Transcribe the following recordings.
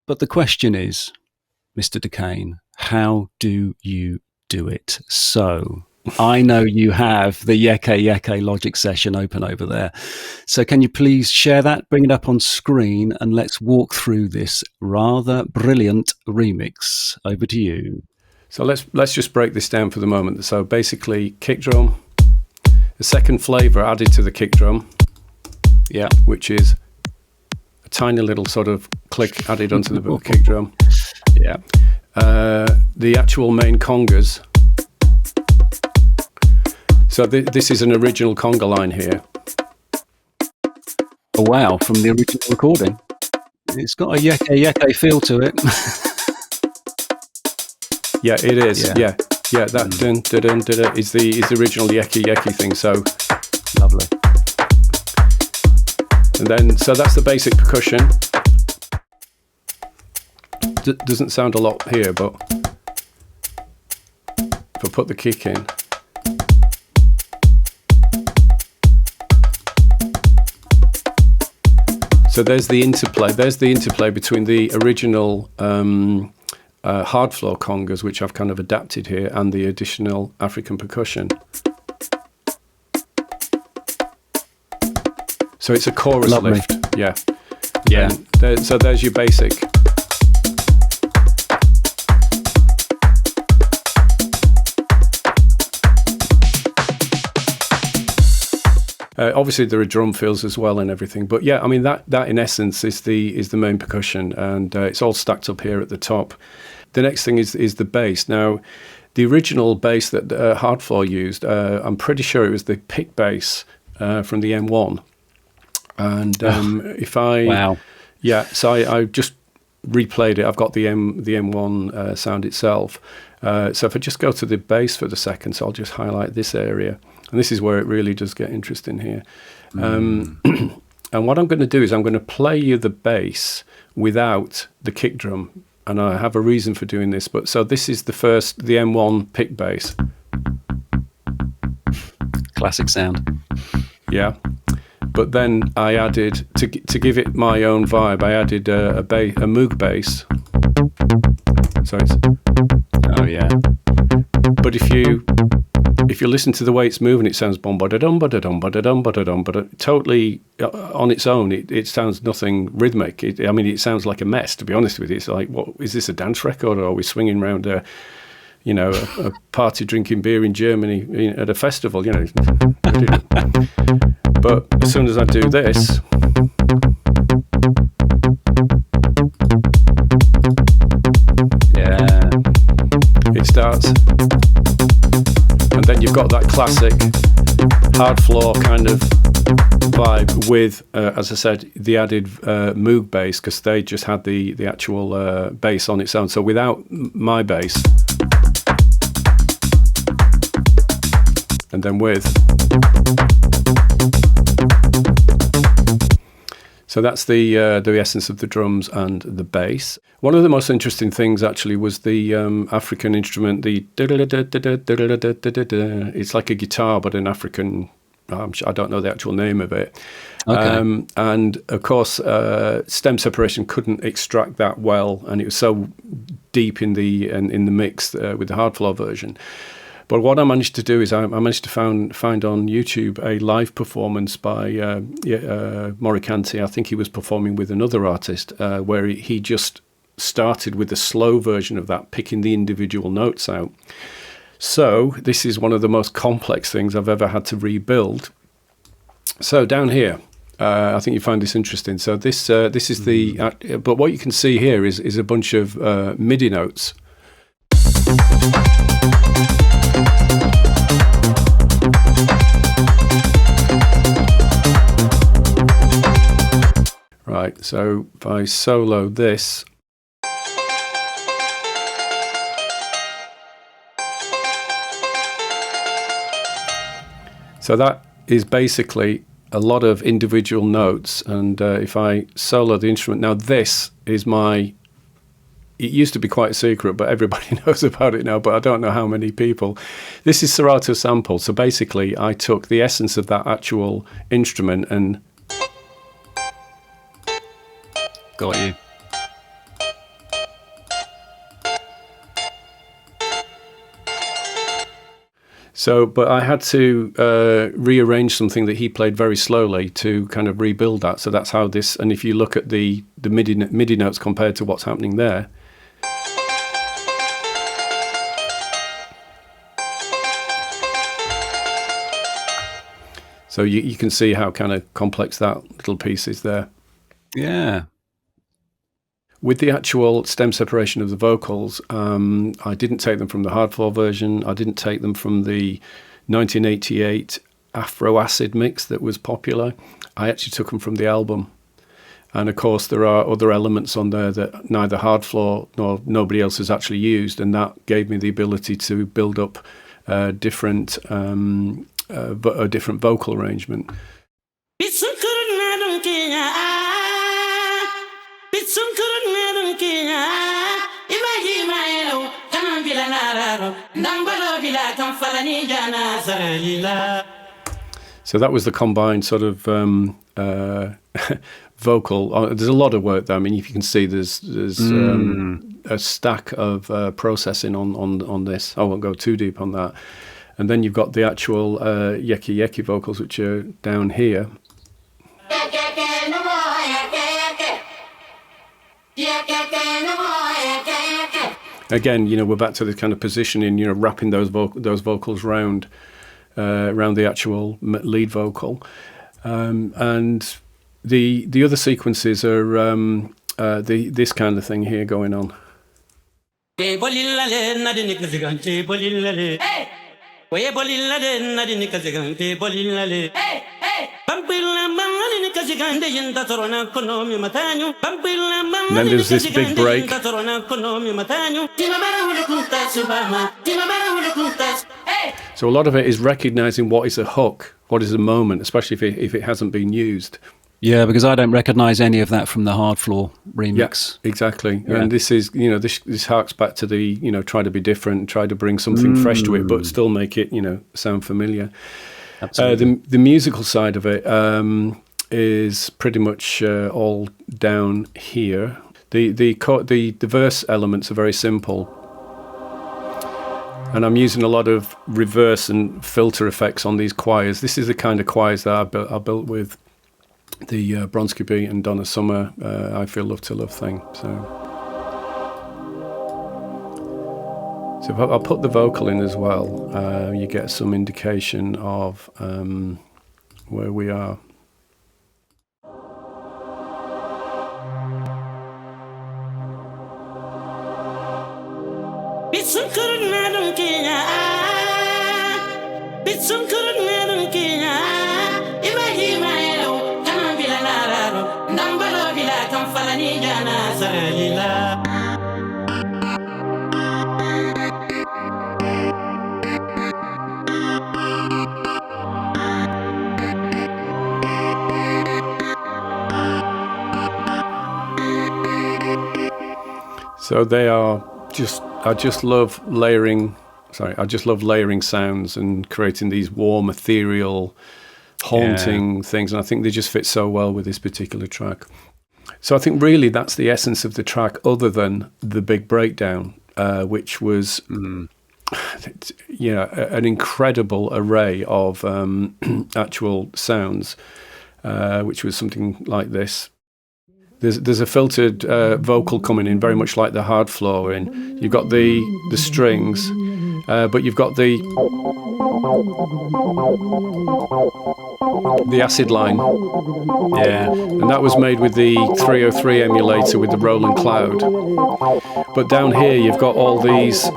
But the question is, Mr. Dakeyne, how do you do it? So I know you have the Yeke Yeke Logic session open over there. So can you please share that, bring it up on screen, and let's walk through this rather brilliant remix. Over to you. So let's just break this down for the moment. So basically, kick drum, the second flavor added to the kick drum, yeah, which is a tiny little sort of click added onto the kick drum. Yeah. The actual main congas. So this is an original conga line here. Oh wow, from the original recording. It's got a Yeke Yeke feel to it. Yeah, it is. Yeah. That dun, dun, dun, dun, dun, is the original Yeke Yeke thing. So lovely. And then so that's the basic percussion. Doesn't sound a lot here, but if I put the kick in, so there's the interplay. There's the interplay between the original hard floor congas, which I've kind of adapted here, and the additional African percussion. So it's a chorus lift. Yeah. So there's your basic. Obviously there are drum fills as well and everything, but yeah, I mean that in essence is the main percussion, and it's all stacked up here at the top. The next thing is the bass. Now, the original bass that Hardfloor used, I'm pretty sure it was the pick bass from the M1, and so I just replayed it. I've got the M1 sound itself. So if I just go to the bass for the second, so I'll just highlight this area. And this is where it really does get interesting here. And what I'm going to do is I'm going to play you the bass without the kick drum. And I have a reason for doing this. But so this is the M1 pick bass. Classic sound. Yeah. But then I added, to give it my own vibe, I added a Moog bass. So it's... Oh, yeah. But if you listen to the way it's moving, it sounds bum ba da dum ba da dum ba da dum ba da dum, but totally on its own, it sounds nothing rhythmic. It sounds like a mess, to be honest with you. It's like, what is this, a dance record, or are we swinging around a party drinking beer in Germany at a festival? But as soon as I do this, yeah, it starts. And then you've got that classic hard floor kind of vibe with, as I said, the added Moog bass, because they just had the actual bass on its own. So without my bass, and then with. So that's the essence of the drums and the bass. One of the most interesting things actually was the African instrument, the it's like a guitar but an African, I don't know the actual name of it. Okay. And of course stem separation couldn't extract that well, and it was so deep in the mix with the hardfloor version. But what I managed to do is I managed to find on YouTube a live performance by Mory Kante. I think he was performing with another artist where he just started with the slow version of that, picking the individual notes out. So this is one of the most complex things I've ever had to rebuild. So down here, I think you find this interesting. So this is but what you can see here is a bunch of MIDI notes. Right, so if I solo this, so that is basically a lot of individual notes, and if I solo the instrument, now this is it used to be quite a secret, but everybody knows about it now, but I don't know how many people. This is Serato sample, so basically I took the essence of that actual instrument and got you. So, but I had to rearrange something that he played very slowly to kind of rebuild that. So that's how this. And if you look at the MIDI notes compared to what's happening there, so you can see how kind of complex that little piece is there. Yeah. With the actual stem separation of the vocals, I didn't take them from the hard floor version. I didn't take them from the 1988 Afro Acid mix that was popular. I actually took them from the album. And of course, there are other elements on there that neither hard floor nor nobody else has actually used. And that gave me the ability to build up a different vocal arrangement. So that was the combined sort of vocal. There's a lot of work there. I mean, if you can see, there's a stack of processing on this. I won't go too deep on that. And then you've got the actual Yeke Yeke vocals, which are down here. Again, we're back to this kind of positioning, wrapping those vocals round the actual lead vocal, and the other sequences are this kind of thing here going on. And then there's this big break. So a lot of it is recognizing what is a hook, what is a moment, especially if it hasn't been used. Yeah, because I don't recognize any of that from the hard floor remix. Yeah, exactly. Yeah. And this is, this harks back to the, try to be different, try to bring something fresh to it, but still make it, sound familiar. Absolutely. The musical side of it is pretty much all down here. The verse elements are very simple, and I'm using a lot of reverse and filter effects on these choirs. This is the kind of choirs that I built with the Bronski Beat and Donna Summer I Feel Love to Love thing. So if I'll put the vocal in as well, you get some indication of where we are. So they are I just love layering sounds and creating these warm, ethereal, haunting things. And I think they just fit so well with this particular track. So I think really that's the essence of the track, other than the big breakdown, which was, an incredible array of actual sounds, which was something like this. There's a filtered vocal coming in, very much like the hard floor. In you've got the strings, but you've got the acid line. Yeah, and that was made with the 303 emulator with the Roland Cloud. But down here you've got all this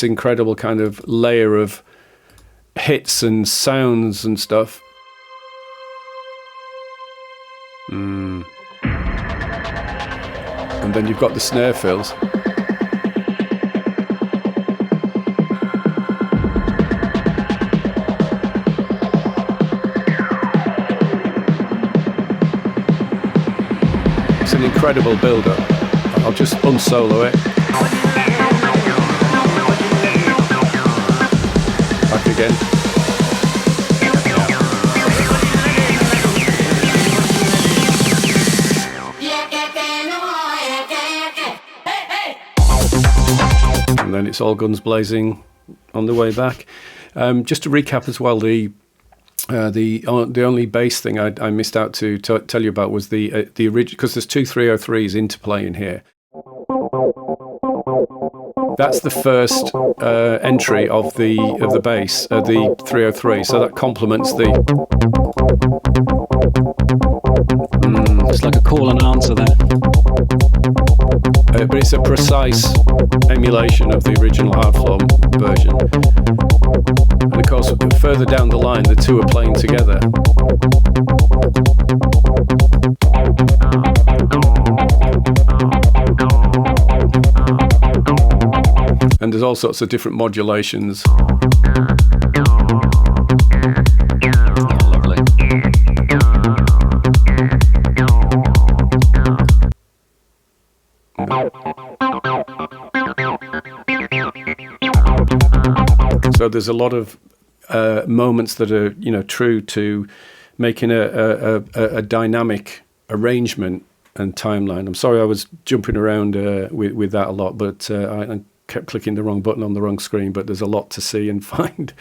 incredible kind of layer of hits and sounds and stuff. And then you've got the snare fills. It's an incredible build-up. I'll just unsolo it. Back again. And then it's all guns blazing on the way back. Just to recap as well, the only bass thing I missed out to tell you about was the original, because there's two 303s interplay in here. That's the first entry of the bass, the 303. So that complements the. It's like a call and answer there. But it's a precise emulation of the original hard floor version. And of course, further down the line, the two are playing together. And there's all sorts of different modulations. Lovely. So there's a lot of moments that are, true to making a dynamic arrangement and timeline. I'm sorry I was jumping around with that a lot, but I kept clicking the wrong button on the wrong screen. But there's a lot to see and find.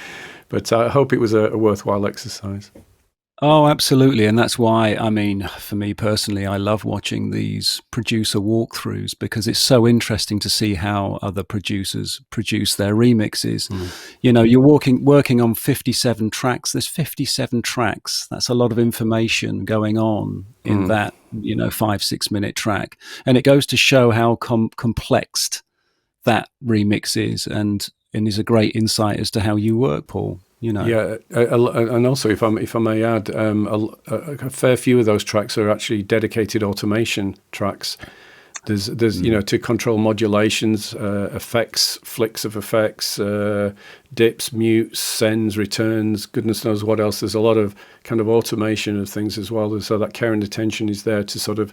But I hope it was a worthwhile exercise. Oh, absolutely. And that's why, I mean, for me personally, I love watching these producer walkthroughs, because it's so interesting to see how other producers produce their remixes. You're working on 57 tracks. There's 57 tracks. That's a lot of information going on in that, 5-6 minute track. And it goes to show how complex that remix is, and is a great insight as to how you work, Paul. Yeah, and also, if I may add, a fair few of those tracks are actually dedicated automation tracks. There's to control modulations, effects, flicks of effects, dips, mutes, sends, returns, goodness knows what else. There's a lot of kind of automation of things as well. So that care and attention is there to sort of,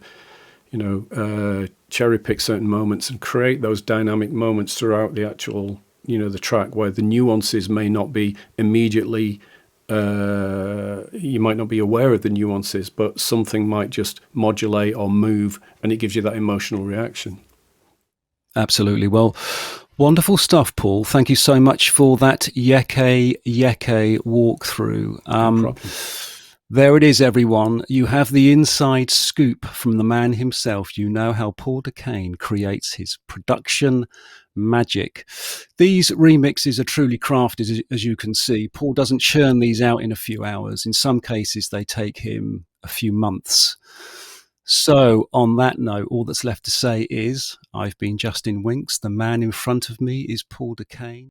cherry pick certain moments and create those dynamic moments throughout the actual, the track, where the nuances may not be immediately, you might not be aware of the nuances, but something might just modulate or move, and it gives you that emotional reaction. Absolutely. Well, wonderful stuff, Paul. Thank you so much for that Yeke Yeke walkthrough. No problem. There it is, everyone. You have the inside scoop from the man himself. You know how Paul Dakeyne creates his production magic. These remixes are truly crafted, as you can see. Paul doesn't churn these out in a few hours. In some cases, they take him a few months. So on that note, all that's left to say is, I've been Justin Winks. The man in front of me is Paul Dakeyne.